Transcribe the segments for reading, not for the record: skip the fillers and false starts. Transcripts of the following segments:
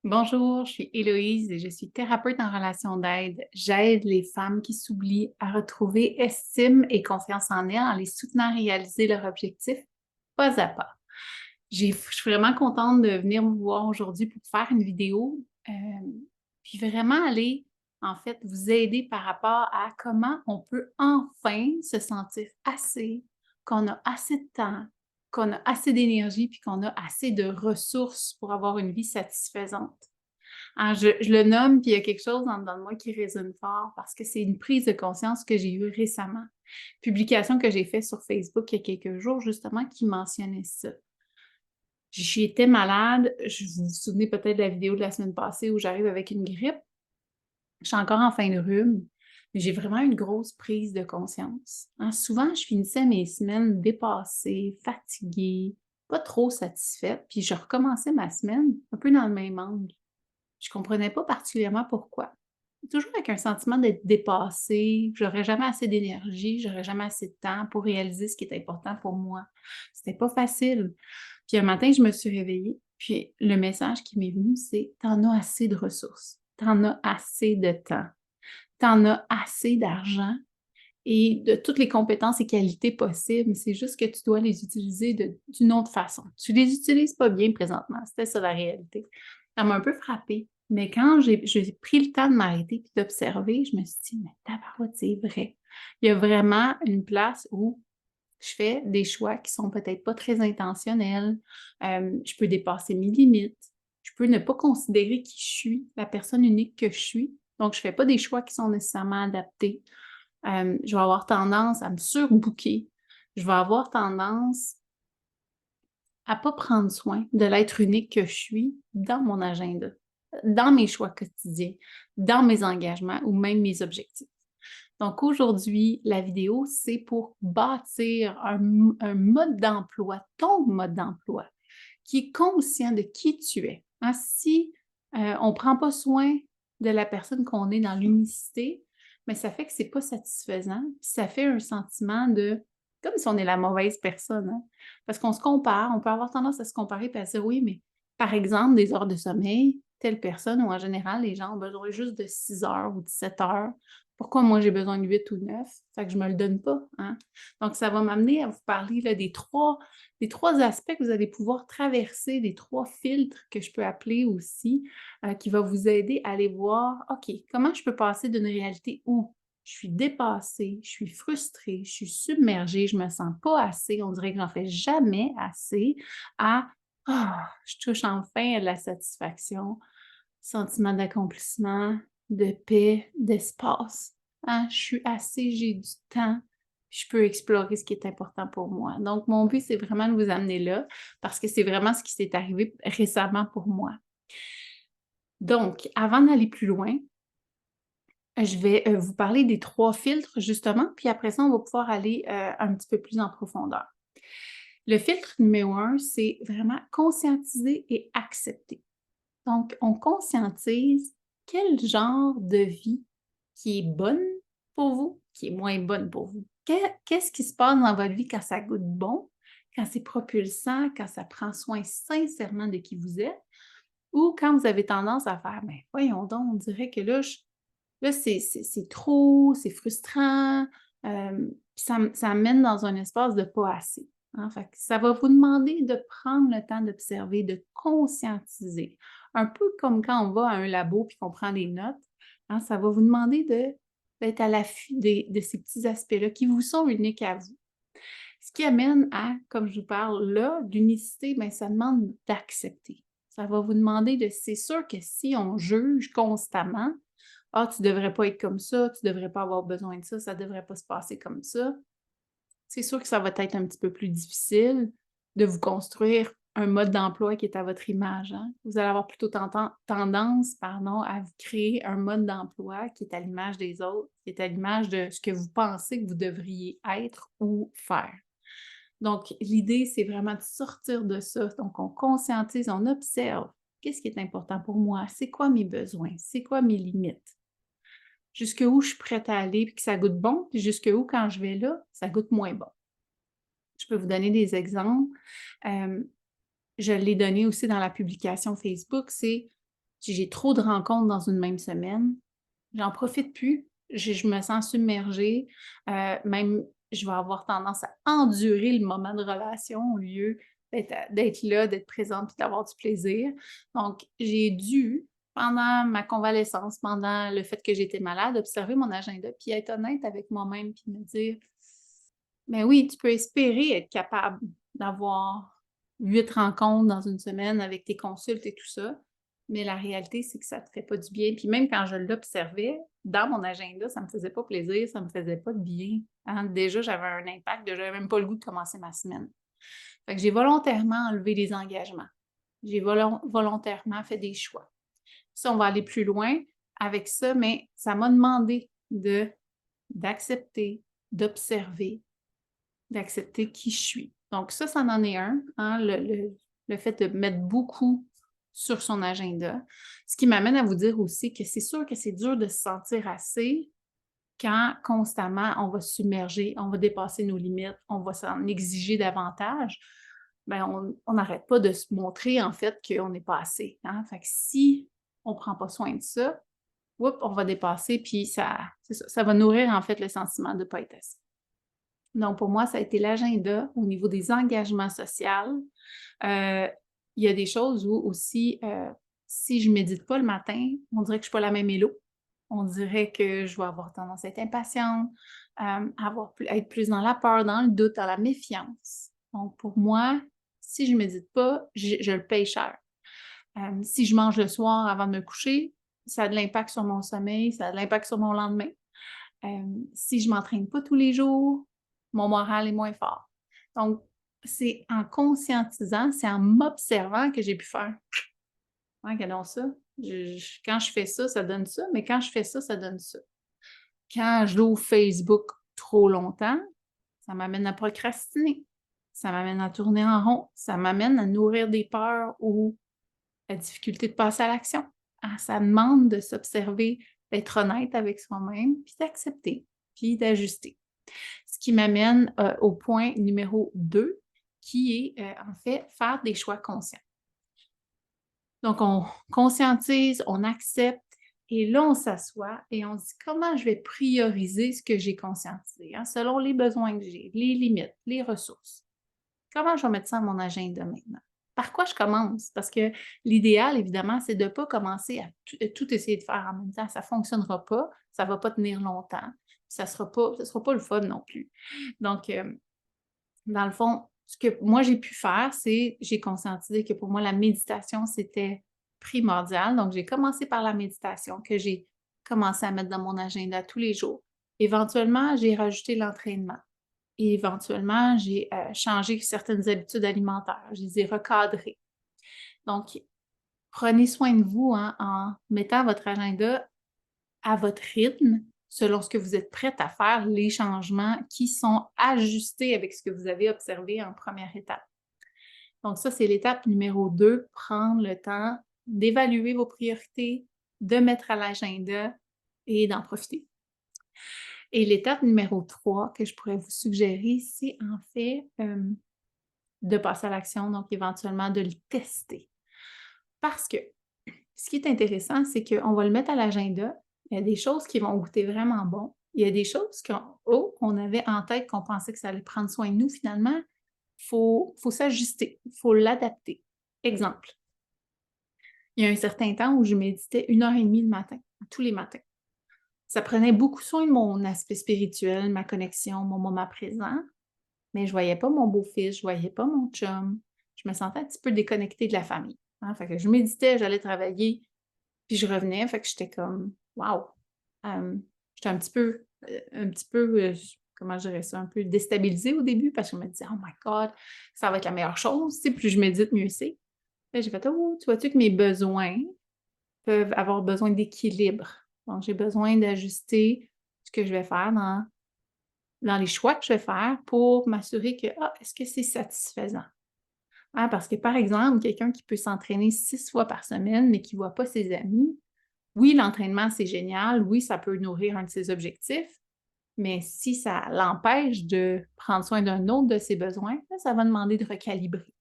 Bonjour, je suis Héloïse et je suis thérapeute en relation d'aide. J'aide les femmes qui s'oublient à retrouver estime et confiance en elles en les soutenant à réaliser leur objectif pas à pas. Je suis vraiment contente de venir vous voir aujourd'hui pour faire une vidéo, puis vraiment aller, en fait, vous aider par rapport à comment on peut enfin se sentir assez, qu'on a assez de temps, qu'on a assez d'énergie, puis qu'on a assez de ressources pour avoir une vie satisfaisante. Ah, je le nomme, puis il y a quelque chose en dedans de moi qui résonne fort parce que c'est une prise de conscience que j'ai eue récemment. Publication que j'ai faite sur Facebook il y a quelques jours, justement, qui mentionnait ça. J'étais malade, vous vous souvenez peut-être de la vidéo de la semaine passée où j'arrive avec une grippe. Je suis encore en fin de rhume, mais j'ai vraiment une grosse prise de conscience. Hein, souvent, je finissais mes semaines dépassée, fatiguée, pas trop satisfaite, puis je recommençais ma semaine un peu dans le même angle. Je comprenais pas particulièrement pourquoi. Toujours avec un sentiment d'être dépassée, j'aurais jamais assez d'énergie, j'aurais jamais assez de temps pour réaliser ce qui est important pour moi. C'était pas facile. Puis un matin, je me suis réveillée, puis le message qui m'est venu, c'est: «Tu en as assez de ressources, tu en as assez de temps, tu en as assez d'argent et de toutes les compétences et qualités possibles, c'est juste que tu dois les utiliser d'une autre façon. Tu les utilises pas bien présentement», c'était ça la réalité. Ça m'a un peu frappée, mais quand j'ai pris le temps de m'arrêter puis d'observer, je me suis dit: «Mais tabarouette, c'est vrai». Il y a vraiment une place où je fais des choix qui sont peut-être pas très intentionnels, je peux dépasser mes limites, je peux ne pas considérer qui je suis, la personne unique que je suis, donc je fais pas des choix qui sont nécessairement adaptés. Je vais avoir tendance à me surbooker. Je vais avoir tendance à pas prendre soin de l'être unique que je suis dans mon agenda, dans mes choix quotidiens, dans mes engagements ou même mes objectifs. Donc aujourd'hui, la vidéo, c'est pour bâtir un mode d'emploi, ton mode d'emploi, qui est conscient de qui tu es. Hein, si on ne prend pas soin de la personne qu'on est dans l'unicité, mais ça fait que c'est pas satisfaisant, puis ça fait un sentiment de comme si on est la mauvaise personne, hein. Parce qu'on se compare, on peut avoir tendance à se comparer et à se dire: «Oui, mais par exemple, des heures de sommeil, telle personne» ou en général, les gens ont besoin juste de 6 heures ou de 7 heures. Pourquoi moi j'ai besoin de 8 ou 9? Fait que je me le donne pas, hein. Donc ça va m'amener à vous parler là des trois aspects que vous allez pouvoir traverser, des 3 filtres que je peux appeler aussi, qui va vous aider à aller voir: «OK, comment je peux passer d'une réalité où je suis dépassée, je suis frustrée, je suis submergée, je me sens pas assez, on dirait que j'en fais jamais assez», à: «Ah, je touche enfin à la satisfaction, sentiment d'accomplissement, de paix, d'espace. Hein, je suis assez, j'ai du temps, je peux explorer ce qui est important pour moi». Donc, mon but, c'est vraiment de vous amener là, parce que c'est vraiment ce qui s'est arrivé récemment pour moi. Donc, avant d'aller plus loin, je vais vous parler des 3 filtres, justement, puis après ça, on va pouvoir aller un petit peu plus en profondeur. Le filtre numéro un, c'est vraiment conscientiser et accepter. Donc, on conscientise quel genre de vie qui est bonne pour vous, qui est moins bonne pour vous. Qu'est-ce qui se passe dans votre vie quand ça goûte bon, quand c'est propulsant, quand ça prend soin sincèrement de qui vous êtes, ou quand vous avez tendance à faire: «Mais voyons donc, on dirait que là c'est trop, c'est frustrant», puis ça mène dans un espace de pas assez, hein. Fait que ça va vous demander de prendre le temps d'observer, de conscientiser. Un peu comme quand on va à un labo puis qu'on prend des notes, hein, ça va vous demander d'être à l'affût de ces petits aspects-là qui vous sont uniques à vous. Ce qui amène à, comme je vous parle là, d'unicité, bien, ça demande d'accepter. Ça va vous demander de c'est sûr que si on juge constamment: «Ah, tu devrais pas être comme ça, tu devrais pas avoir besoin de ça, ça devrait pas se passer comme ça», c'est sûr que ça va être un petit peu plus difficile de vous construire un mode d'emploi qui est à votre image, hein. Vous allez avoir plutôt tendance, pardon, à vous créer un mode d'emploi qui est à l'image des autres, qui est à l'image de ce que vous pensez que vous devriez être ou faire. Donc, l'idée, c'est vraiment de sortir de ça. Donc, on conscientise, on observe. Qu'est-ce qui est important pour moi? C'est quoi mes besoins? C'est quoi mes limites? Jusqu'où je suis prête à aller puis que ça goûte bon, puis jusqu'où, quand je vais là, ça goûte moins bon. Je peux vous donner des exemples. Je l'ai donné aussi dans la publication Facebook, c'est Si j'ai trop de rencontres dans une même semaine, j'en profite plus. Je me sens submergée. Même, je vais avoir tendance à endurer le moment de relation au lieu d'être là, d'être présente et d'avoir du plaisir. Donc, j'ai dû, pendant ma convalescence, pendant le fait que j'étais malade, observer mon agenda puis être honnête avec moi-même puis me dire, mais oui, tu peux espérer être capable d'avoir 8 rencontres dans une semaine avec tes consultes et tout ça, mais la réalité, c'est que ça te fait pas du bien. Puis même quand je l'observais, dans mon agenda, ça me faisait pas plaisir, ça me faisait pas de bien, hein. Déjà, j'avais un impact, déjà, j'avais même pas le goût de commencer ma semaine. Fait que j'ai volontairement enlevé des engagements. J'ai volontairement fait des choix. Si on va aller plus loin avec ça, mais ça m'a demandé d'accepter, d'observer, d'accepter qui je suis. Donc ça en est un, hein, le fait de mettre beaucoup sur son agenda. Ce qui m'amène à vous dire aussi que c'est sûr que c'est dur de se sentir assez quand constamment on va se submerger, on va dépasser nos limites, on va s'en exiger davantage. Ben on n'arrête pas de se montrer en fait qu'on n'est pas assez, hein. Fait que si on ne prend pas soin de ça, on va dépasser, puis ça va nourrir en fait le sentiment de ne pas être assez. Donc, pour moi, ça a été l'agenda au niveau des engagements sociaux. Il y a des choses où aussi, si je ne médite pas le matin, on dirait que je ne suis pas la même élo. On dirait que je vais avoir tendance à être impatiente, être plus dans la peur, dans le doute, dans la méfiance. Donc, pour moi, si je ne médite pas, je le paye cher. Si je mange le soir avant de me coucher, ça a de l'impact sur mon sommeil, ça a de l'impact sur mon lendemain. Si je ne m'entraîne pas tous les jours, mon moral est moins fort. Donc, c'est en conscientisant, c'est en m'observant que j'ai pu faire. Ouais, regardons ça. Quand je fais ça, ça donne ça, mais quand je fais ça, ça donne ça. Quand j'ouvre Facebook trop longtemps, ça m'amène à procrastiner. Ça m'amène à tourner en rond. Ça m'amène à nourrir des peurs ou la difficulté de passer à l'action. Ah, ça demande de s'observer, d'être honnête avec soi-même, puis d'accepter, puis d'ajuster. Ce qui m'amène au point numéro 2, qui est en fait faire des choix conscients. Donc, on conscientise, on accepte, et là, on s'assoit et on se dit comment je vais prioriser ce que j'ai conscientisé, hein, selon les besoins que j'ai, les limites, les ressources. Comment je vais mettre ça dans mon agenda maintenant? Par quoi je commence? Parce que l'idéal, évidemment, c'est de ne pas commencer à tout essayer de faire en même temps. Ça ne fonctionnera pas, ça ne va pas tenir longtemps, ça ne sera pas le fun non plus. Donc, dans le fond, ce que moi j'ai pu faire, c'est j'ai conscientisé que pour moi, la méditation, c'était primordial. Donc, j'ai commencé par la méditation que j'ai commencé à mettre dans mon agenda tous les jours. Éventuellement, j'ai rajouté l'entraînement. Et éventuellement, j'ai changé certaines habitudes alimentaires. Je les ai recadrées. Donc, prenez soin de vous, hein, en mettant votre agenda à votre rythme, selon ce que vous êtes prête à faire, les changements qui sont ajustés avec ce que vous avez observé en première étape. Donc ça, c'est l'étape numéro 2, prendre le temps d'évaluer vos priorités, de mettre à l'agenda et d'en profiter. Et l'étape numéro 3 que je pourrais vous suggérer, c'est en fait de passer à l'action, donc éventuellement de le tester. Parce que ce qui est intéressant, c'est qu'on va le mettre à l'agenda. Il y a des choses qui vont goûter vraiment bon. Il y a des choses qu'on avait en tête, qu'on pensait que ça allait prendre soin de nous. Finalement, il faut s'ajuster, il faut l'adapter. Exemple, il y a un certain temps où je méditais 1h30 le matin, tous les matins. Ça prenait beaucoup soin de mon aspect spirituel, ma connexion, mon moment présent, mais je voyais pas mon beau-fils, je voyais pas mon chum. Je me sentais un petit peu déconnectée de la famille. Hein? Fait que je méditais, j'allais travailler, puis je revenais, fait que j'étais comme wow! J'étais un petit peu, comment je dirais ça, un peu déstabilisée au début parce que je me disais: «Oh my God, ça va être la meilleure chose, tu sais, plus je médite, mieux c'est». Là, j'ai fait: «Oh, tu vois-tu que mes besoins peuvent avoir besoin d'équilibre?» Donc j'ai besoin d'ajuster ce que je vais faire dans les choix que je vais faire pour m'assurer que, est-ce que c'est satisfaisant? Ah, parce que, par exemple, quelqu'un qui peut s'entraîner 6 fois par semaine, mais qui ne voit pas ses amis, oui, l'entraînement, c'est génial. Oui, ça peut nourrir un de ses objectifs, mais si ça l'empêche de prendre soin d'un autre de ses besoins, là, ça va demander de recalibrer.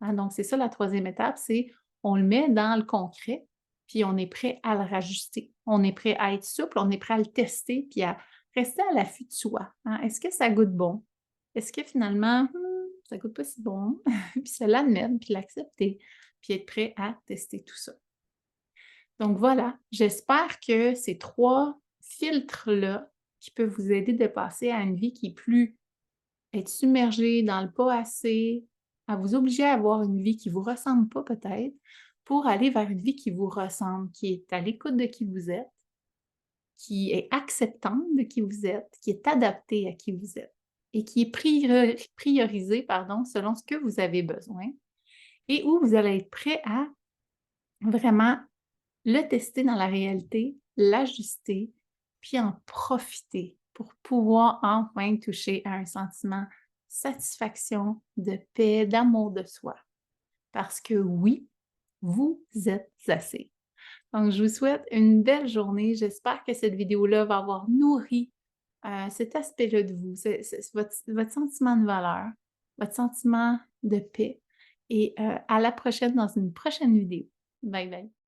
Hein, donc, c'est ça la troisième étape, c'est on le met dans le concret. puis on est prêt à le rajuster. On est prêt à être souple, on est prêt à le tester, puis à rester à l'affût de soi, hein. Est-ce que ça goûte bon? Est-ce que finalement, ça goûte pas si bon? Puis se l'admettre, puis l'accepter, puis être prêt à tester tout ça. Donc voilà, j'espère que ces 3 filtres-là qui peuvent vous aider de passer à une vie qui est plus être submergée dans le pas assez, à vous obliger à avoir une vie qui vous ressemble pas peut-être, pour aller vers une vie qui vous ressemble, qui est à l'écoute de qui vous êtes, qui est acceptante de qui vous êtes, qui est adaptée à qui vous êtes et qui est priorisée, pardon, selon ce que vous avez besoin et où vous allez être prêt à vraiment le tester dans la réalité, l'ajuster, puis en profiter pour pouvoir enfin toucher à un sentiment de satisfaction, de paix, d'amour de soi. Parce que oui, vous êtes assez. Donc, je vous souhaite une belle journée. J'espère que cette vidéo-là va avoir nourri cet aspect-là de vous, votre sentiment de valeur, votre sentiment de paix. Et à la prochaine dans une prochaine vidéo. Bye bye.